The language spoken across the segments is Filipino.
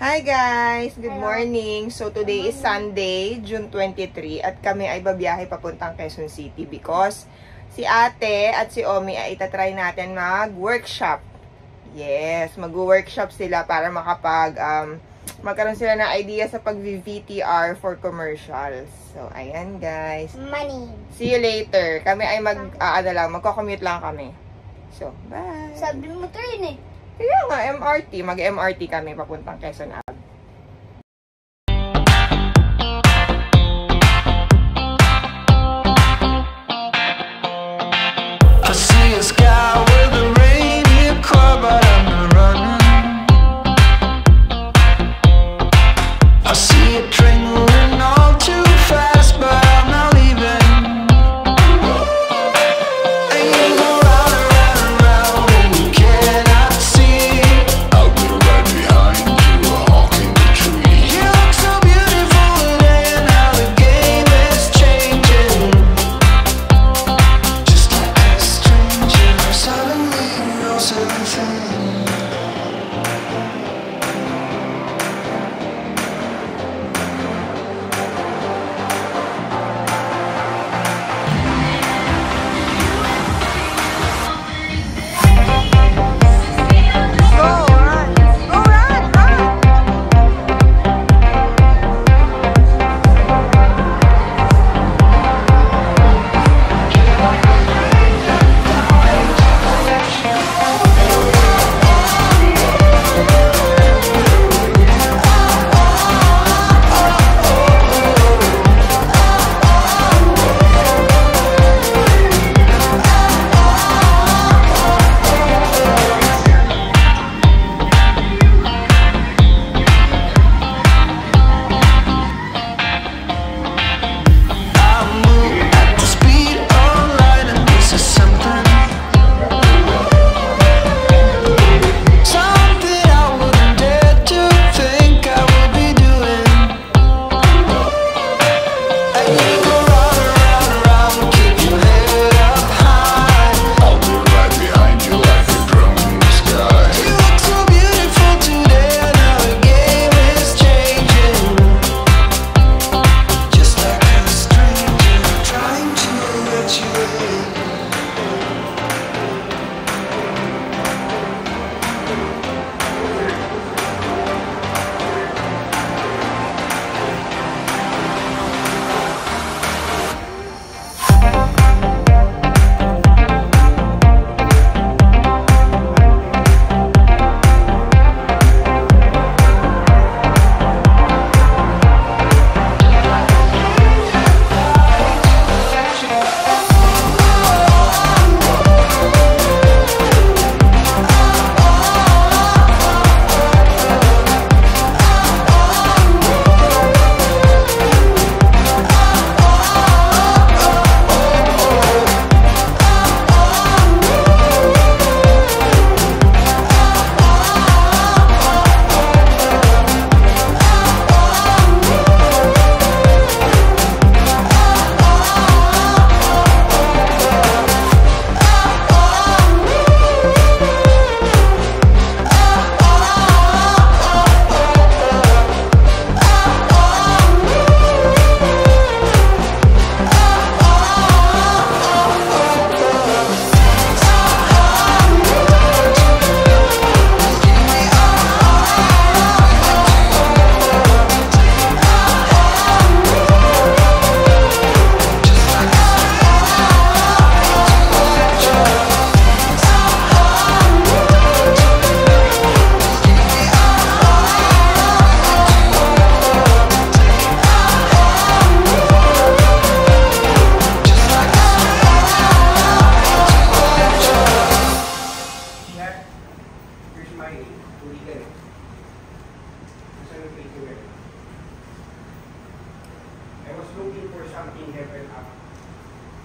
Hi guys! Good morning! So today is Sunday, June 23 at kami ay babiyahe papuntang Quezon City because si ate at si Omi ay itatry natin mag-workshop. Yes, mag-workshop sila para magkaroon sila ng idea sa pag-VTR for commercials. So, ayan guys. Money. See you later. Kami ay magko-commute lang kami. So, bye! Sabi mo train eh. Kaya nga, MRT. Mag-MRT kami papuntang Quezon Ave. I see a sky with a reindeer car, but I'm not running. I see a train moving all too fast, but I'm not leaving. And you go round and round and round when you cannot see. I'll be right behind you, honking the tree. You look so beautiful today, and how the game is changing. Just like a stranger, suddenly you know something.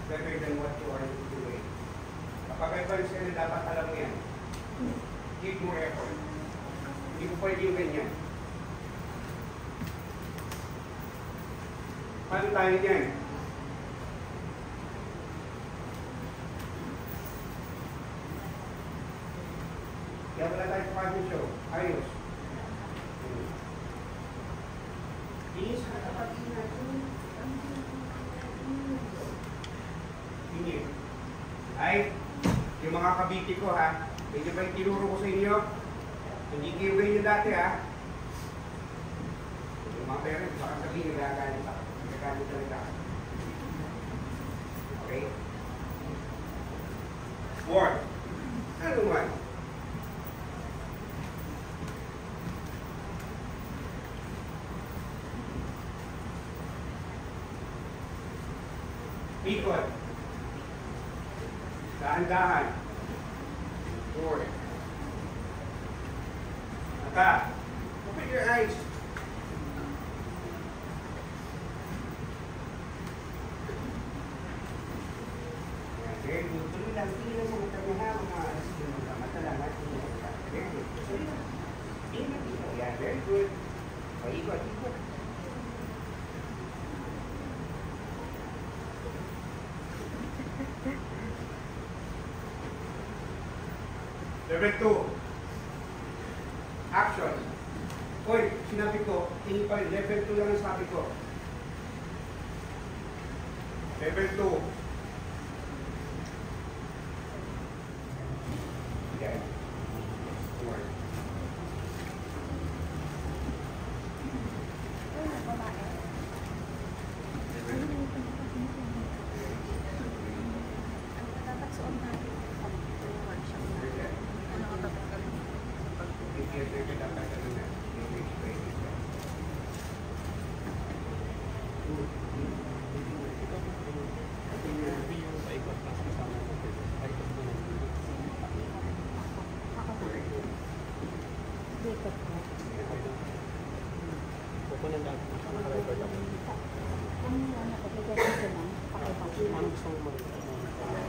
Better than what you are doing. Kapag advance ka na, dapat alam mo yan. Give more effort. Hindi ko pwede yung ganyan. Paano tayo dyan? Kaya wala tayo pa show. Ayos. beauty ko ha. Medyo ba yung tinuro ko sa inyo? Hindi giveaway nyo dati ha. Yung mga parents, baka sabihin nagagalit ako. Nagagalit talaga. Okay? Fourth. Ano man? Ikot. Dahan-dahan. Four. Mata. Open your eyes. Very good. Tuloy lang. Tingin lang sa mata mo ha. Mga alas yung mata lang. Very good. Tuloy lang. Tingin lang. Yeah, very good. Ikot. Ikot. Level 2. Action. Hoy, sinabi ko, tingin pa rin. Level 2 lang ang sabi ko. Level 2. Yan. More.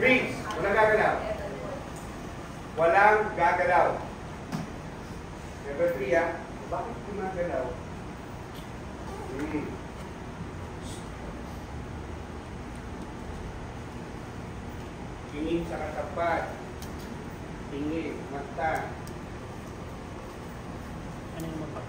Freeze! Walang gagalaw. Walang gagalaw. Number 3 ha. Bakit gumagalaw? Tingin sa katapat. Tingin, mata. Ano yung mata?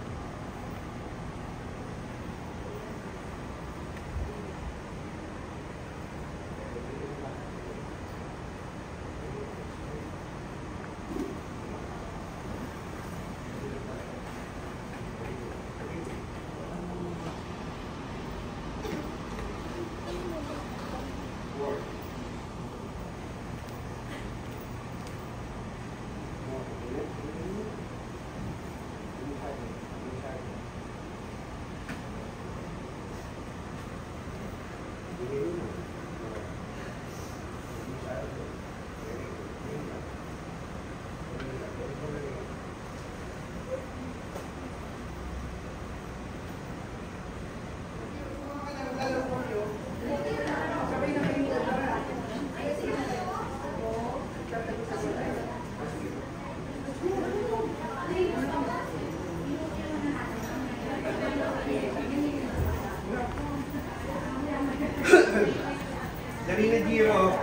Dali na Giro.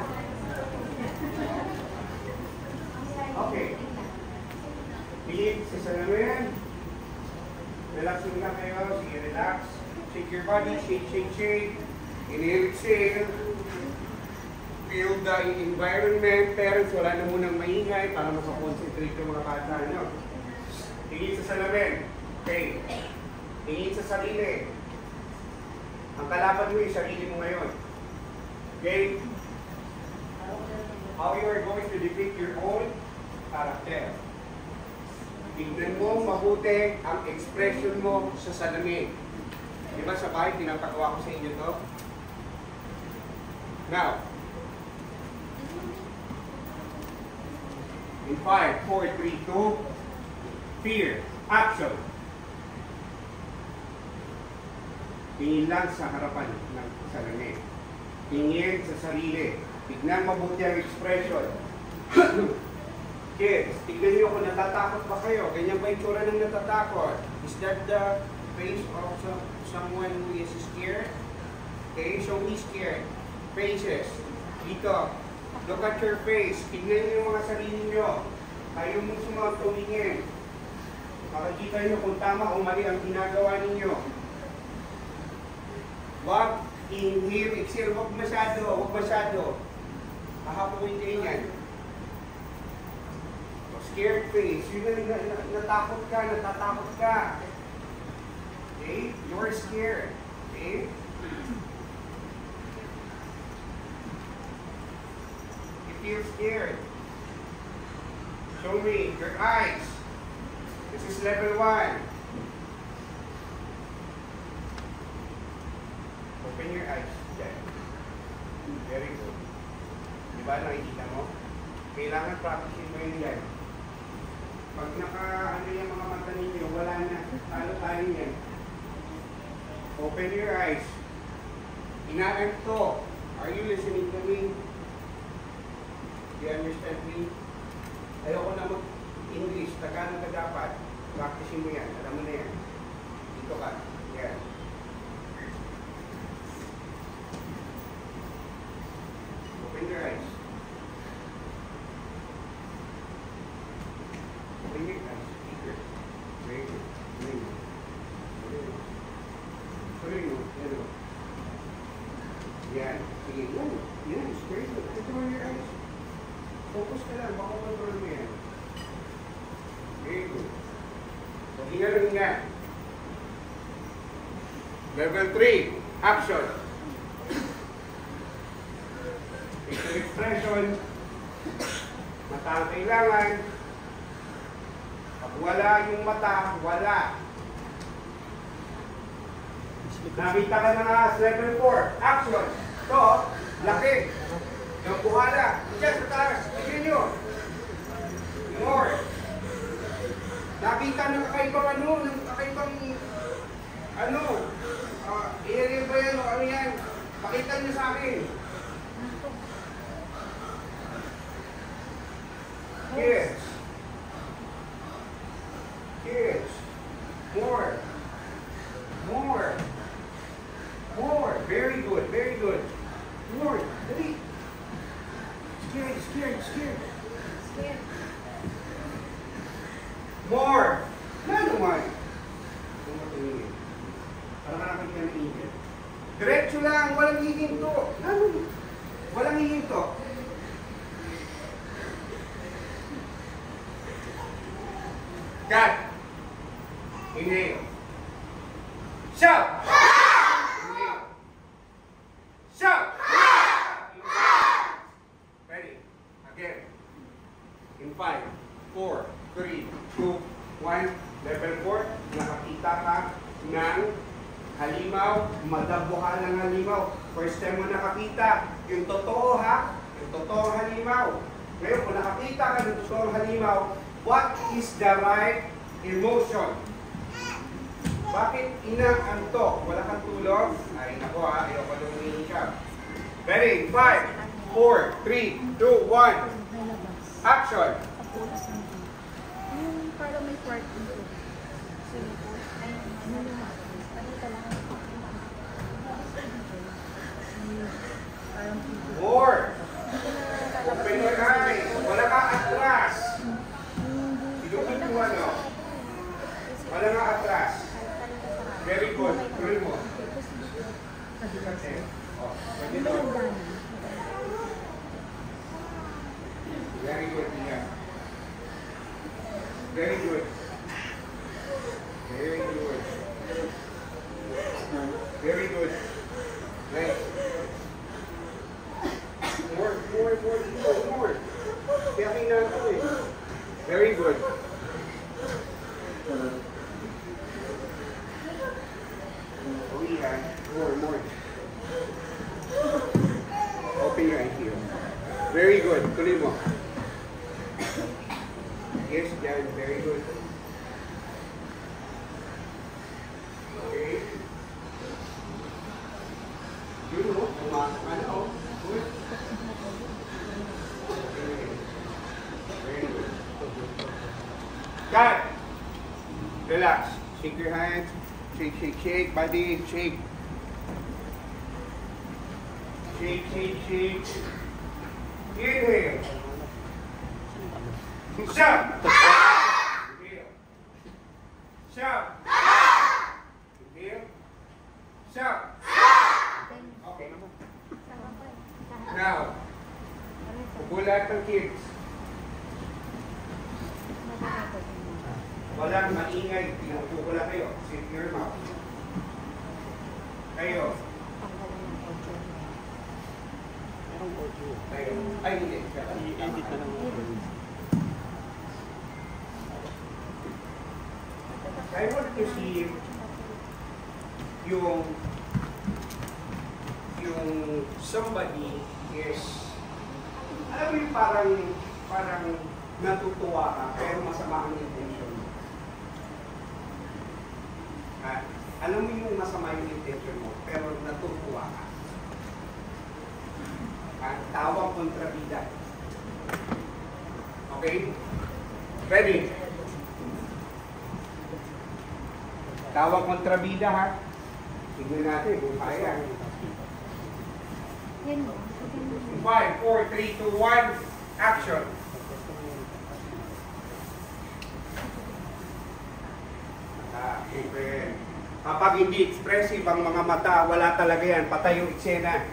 Okay. Pilit sa salamin. Relax muna kayo. Sige, relax. Shake your body. Shake, shake, shake. Inhale, exhale. Feel the environment. Parents, wala na munang maingay para makakonsentrate yung mga bata nyo. Tingin sa salamin. Okay. Tingin sa sarili. Ang kalaban mo yung sarili mo ngayon. Okay? How you are going to depict your own character. Tignan mo mabuti ang expression mo sa salamin. Di ba sa bahay, pinapagawa ko sa inyo to? Now, in 5, 4, 3, 2, fear, action. Tingin lang sa harapan ng salamin. Tingin sa sarili. Tignan mabuti ang expression. Kids, tignan niyo kung natatakot ba kayo. Ganyan ba yung tsura ng natatakot? Is that the face of someone who is scared? Okay, so who is scared? Faces. Dito. Look at your face. Tignan niyo yung mga sarili niyo. Ayaw mo sumunod tumingin. Makikita niyo kung tama o mali ang ginagawa ninyo. Wag inhale, exhale, huwag masyado. Hahapuin kayo yan. Scared face. Yung natakot ka, natatakot ka. Okay? You're scared. Okay? You feel scared. Show me your eyes. This is level 1. Open your eyes. Yan. Very good. Diba nakikita mo? Kailangan practice mo yun yan. Pag naka-ano yung mga mata ninyo, wala na. Talo tayo yan. Open your eyes. Inaan to. Are you listening to me? Do you understand me? Ayoko na mag-English. Tagalog ka dapat. Practice mo yan. Alam mo na yan. Dito ka. Yan. Open your eyes. Open your eyes. Speaker. Very good. Very good. Very good. Very good. Yan. Sige. Yan. Yan. Very good. Control your eyes. Focus ka lang. Baka control mo yan. Very good. So, hinga lang hinga. Level 3. Action. Facial expression. Mata ang kailangan. Pag wala yung mata, wala. Nakita ka na nga sa level 4. Action. Ito, laki. Yung buhala. Diyan sa taas. Tignan nyo. More. Nakita ng kakaibang ano, ng kakaibang ano. Area ba yan o ano yan? Pakita nyo sa akin. Kids. Kids. More. More. More. Very good. Very good. More. Dali. Scared. Scared. Scared. Scared. More. Na naman. Parang nakakit ka ng ingin. Diretso lang. Walang hihinto. Walang hihinto. Cut. Inhale. Shout. Inhale. Shout. Inhale. Ready. Again. In 5, 4, 3, 2, 1. Level 4. Nakakita ka ng halimaw. Madabuhan ng halimaw. First time mo nakakita. Yung totoo ha. Yung totoong halimaw. Ngayon kung nakakita ka ng totoong halimaw, what is the right emotion? Bakit inaantok? Wala kang tulog? Ay, nako ha, ayoko nung humingi ka. Ready? 5, 4, 3, 2, 1. Action! Yung parang may part dito. Ay, parang More! Open your eyes! Wala ka atras! Ilupin mo ano? Wala nga atras. Very good. Tuloy mo. Kasi, oh, pwede daw. Very good, Tia. Very good. Very good. Very good. Nice. More. Kaya kinanto eh. Very good. Oh yeah. More. Open your eyes here. Very good. Tuloy mo. Yes, Jan. Very good. Okay. You know, ano? Good. Very good. Cut. Relax. Shake your hands. Shake. Body, shake. Shake. Inhale. Shout. Inhale. Shout. Inhale. Shout. Okay. Now, bulat ng kids. Pinupo ko lang kayo. Sit your mouth. Kayo. Kayo. Ay, hindi. I-edit na lang. I want to see yung somebody is, alam mo yung parang natutuwa ka, pero masama ang intention mo. Alam mo yung masama yung intention mo, pero natutuwa ka. Tawag kontrabida. Okay? Ready? Tawag kontrabida, ha? Tignan natin kung kaya. 5, 4, 3, 2, 1, action! Siyempre, kapag hindi expressive ang mga mata, wala talaga yan. Patay yung eksena.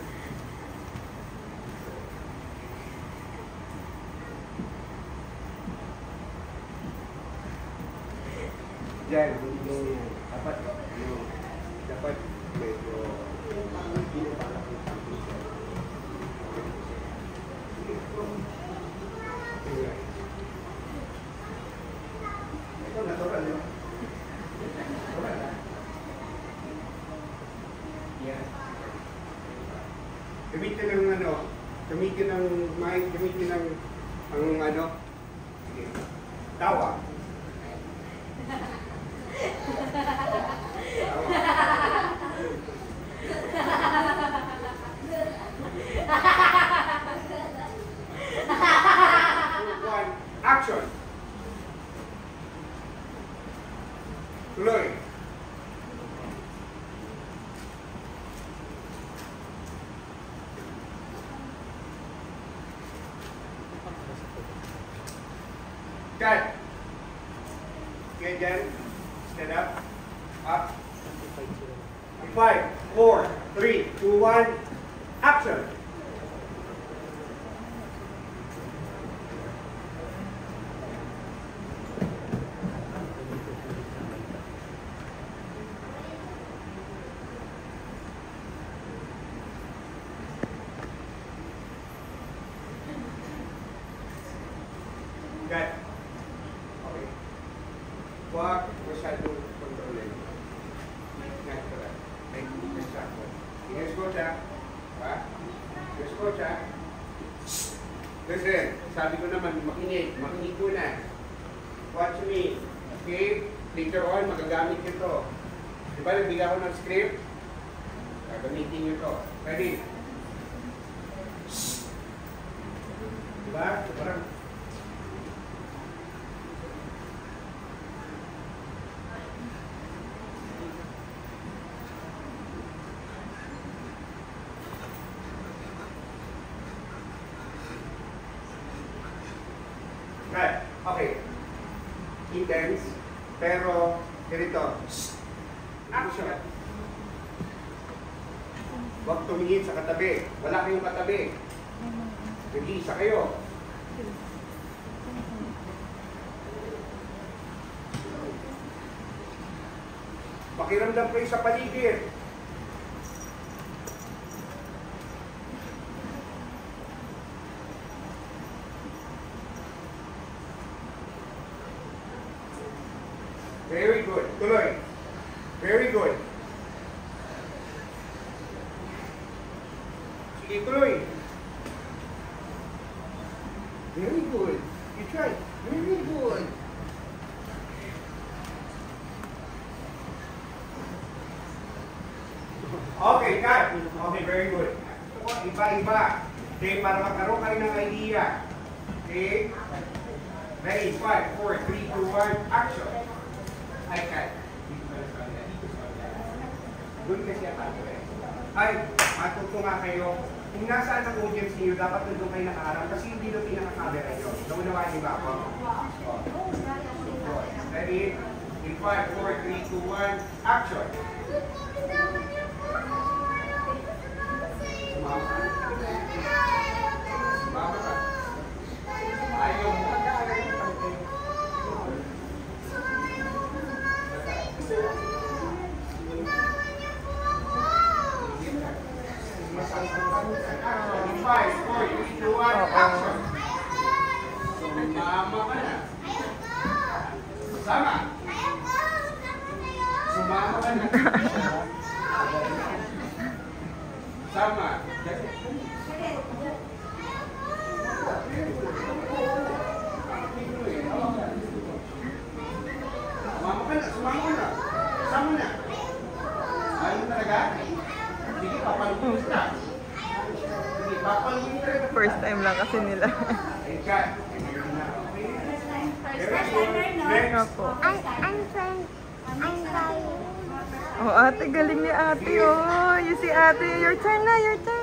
Diyan, hindi yan. Dapat medyo hindi na pala kung something siya. Ito, natural yun. Natural na. Yan. Gamitin ng ano, gamitin ng mic, gamitin ng ano, tawa. Action. Tuloy. Cut. Okay, dyan. Stand up. Up. 5, 4, 3, 2, 1. Action. Cut. Okay. Huwag masyadong kontrolin. Ingat ka lang. May distract mo. Escucha. Ha? Escucha. Listen, sabi ko naman, makinig. Makinig ko na. Watch me. Okay? Later on, magagamit nyo to. Diba, nagbigay ako ng script? Gagamitin nyo to. Ready? Diba? So, parang right. Okay. Intense. Pero, ganito. Action. Huwag tumingin sa katabi. Wala kayong katabi. Nag-iisa kayo. Pakiramdam kayo sa paligid. Very good. Tuloy. Very good. Sige, tuloy. Very good. You tried. Very good. Okay, cut. Okay, very good. Iba-iba. Okay, para magkaroon kayo ng idea. Okay? Ready? 5, 4, 3, 2, 1, action. Ay, cut. Doon kasi ang ay, matuto nga kayo. Kung nasaan ang audience niyo, dapat nandun kayo nakaharap kasi hindi na pinaka-camera nyo. Naunawaan niyo ba ako? Ready? In 5, 4, 3, 2, 1, action. Sumama ka. Sumama ka. Ayaw mo. Sumama ka na. Sama. Sumama ka na, sumama ka na. Sama na. Ayaw mo talaga? Sige, papaluin ka. Sige, papaluin ka. First time lang kasi nila. Ika. Nga po. I'm trying. Oh, ate, galing ni ate, oh. You see, ate, your turn na, your turn.